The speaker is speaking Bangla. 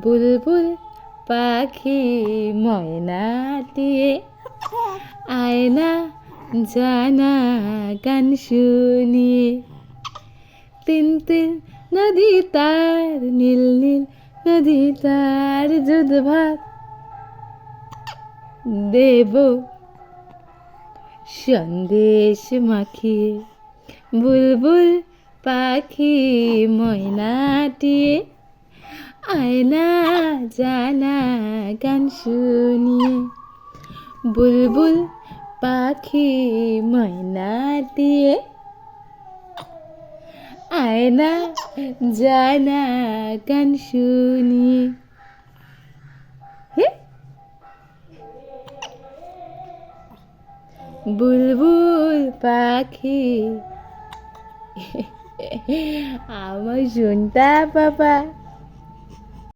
বুলবুল পাখি ময়নাটিয়ে আয়না জানা গান শুনিয়ে তিন তিন নদী তার নীল নীল নদী তার দুধ ভাত দেব সন্দেশ মাখিয়ে বুলবুল পাখি ময়নাটিয়ে আয়না জানা গান শুনিয়ে বুলবুল পাখি ময়নাটিয়ে আয়না জানা গান শুনিয়ে বুলবুল পাখি আমার শুনতা বাবা।